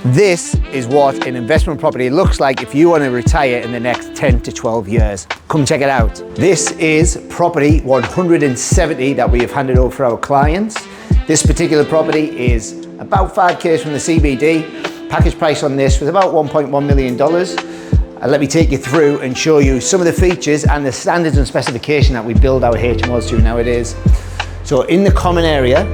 This is what an investment property looks like if you want to retire in the next 10 to 12 years. Come check it out. This is property 170 that we have handed over for our clients. This particular property is about 5K from the CBD. Package price on this was about $1.1 million. Let me take you through and show you some of the features and the standards and specification that we build our HMOs to nowadays. So in the common area,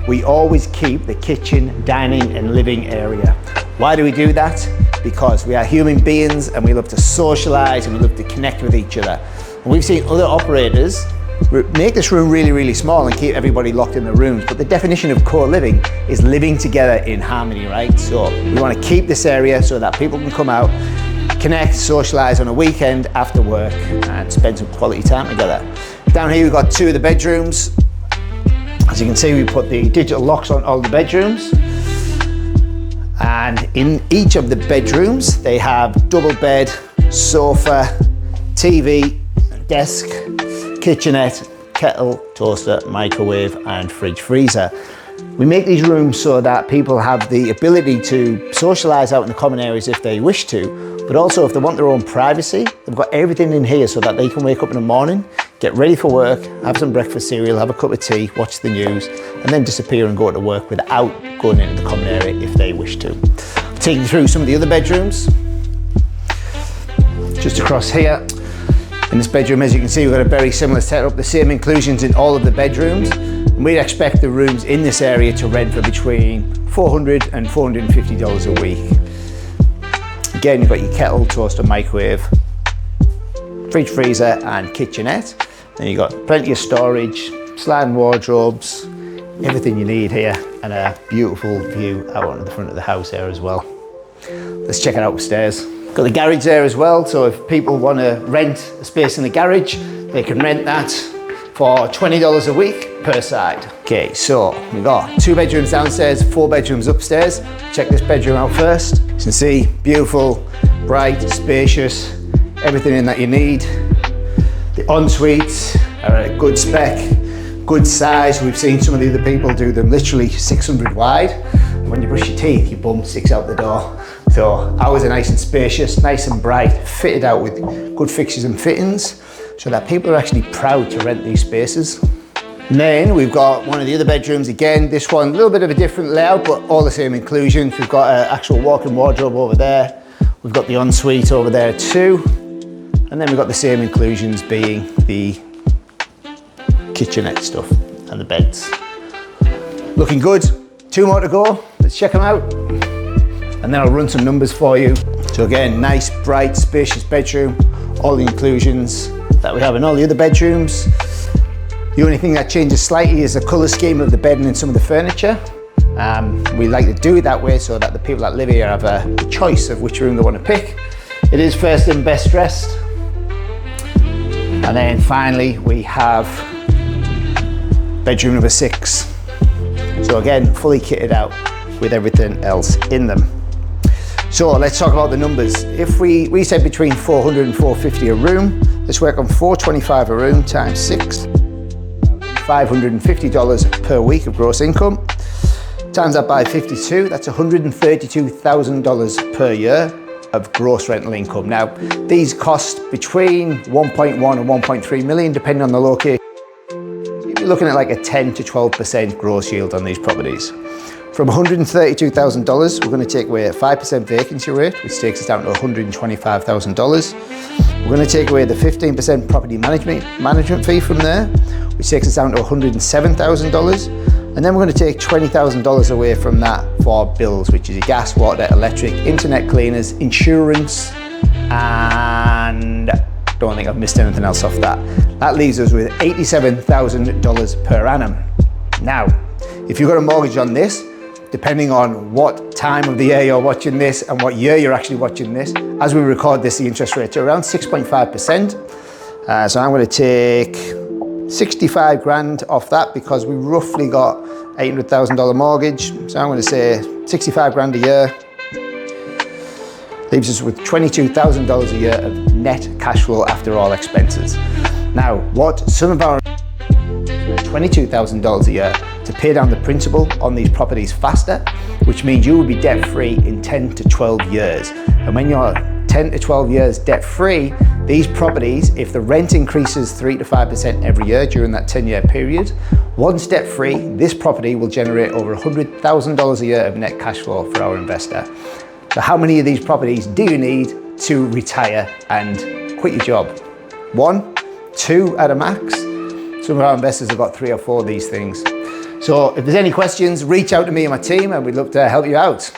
we always keep the kitchen, dining and living area. Why do we do that? Because we are human beings and we love to socialize and we love to connect with each other. And we've seen other operators make this room really, really small and keep everybody locked in the rooms. But the definition of co-living is living together in harmony, right? So we want to keep this area so that people can come out, connect, socialize on a weekend after work and spend some quality time together. Down here we've got two of the bedrooms. As you can see, we put the digital locks on all the bedrooms. And in each of the bedrooms, they have double bed, sofa, TV, desk, kitchenette, kettle, toaster, microwave, and fridge freezer. We make these rooms so that people have the ability to socialize out in the common areas if they wish to, but also if they want their own privacy, they've got everything in here so that they can wake up in the morning, get ready for work, have some breakfast cereal, have a cup of tea, watch the news, and then disappear and go to work without going into the common area if they wish to. I'll take you through some of the other bedrooms. Just across here, in this bedroom, as you can see, we've got a very similar setup, the same inclusions in all of the bedrooms. And we'd expect the rooms in this area to rent for between $400 and $450 a week. Again, you've got your kettle, toaster, microwave, fridge freezer and kitchenette. Then you've got plenty of storage, sliding wardrobes, everything you need here, and a beautiful view out onto the front of the house there as well. Let's check it out upstairs. Got the garage there as well, so if people want to rent a space in the garage, they can rent that for $20 a week per side. Okay, so we've got 2 bedrooms downstairs, 4 bedrooms upstairs. Check this bedroom out first. You can see, beautiful, bright, spacious, everything in that you need. The en-suites are a good spec, good size. We've seen some of the other people do them literally 600 wide. And when you brush your teeth, you bum 6 out the door. So ours are nice and spacious, nice and bright, fitted out with good fixtures and fittings, so that people are actually proud to rent these spaces. And then we've got one of the other bedrooms. Again, this one, a little bit of a different layout, but all the same inclusions. We've got an actual walk-in wardrobe over there. We've got the ensuite over there too. And then we've got the same inclusions being the kitchenette stuff and the beds. Looking good. 2 more to go. Let's check them out. And then I'll run some numbers for you. So again, nice, bright, spacious bedroom. All the inclusions that we have in all the other bedrooms. The only thing that changes slightly is the colour scheme of the bedding and some of the furniture. We like to do it that way so that the people that live here have a choice of which room they want to pick. It is first and best dressed. And then finally we have bedroom number 6. So again, fully kitted out with everything else in them. So let's talk about the numbers. If we said between $400 and $450 a room, let's work on $425 a room times 6. $550 per week of gross income. Times that by 52, that's $132,000 per year of gross rental income. Now, these cost between 1.1 and 1.3 million, depending on the location. You're looking at like a 10 to 12% gross yield on these properties. From $132,000, we're going to take away a 5% vacancy rate, which takes us down to $125,000. We're going to take away the 15% property management fee from there, which takes us down to $107,000. And then we're going to take $20,000 away from that for bills, which is your gas, water, electric, internet cleaners, insurance, and I don't think I've missed anything else off that. That leaves us with $87,000 per annum. Now, if you've got a mortgage on this, depending on what time of the year you're watching this and what year you're actually watching this, as we record this, the interest rates are around 6.5%. So I'm going to take 65 grand off that because we roughly got $800,000 mortgage. So I'm going to say 65 grand a year. Leaves us with $22,000 a year of net cash flow after all expenses. Now, what some of our $22,000 a year to pay down the principal on these properties faster, which means you will be debt-free in 10 to 12 years. And when you're 10 to 12 years debt-free, these properties, if the rent increases 3 to 5% every year during that 10-year period, once debt-free, this property will generate over $100,000 a year of net cash flow for our investor. So how many of these properties do you need to retire and quit your job? 1, 2 at a max? Some of our investors have got 3 or 4 of these things. So if there's any questions, reach out to me and my team and we'd love to help you out.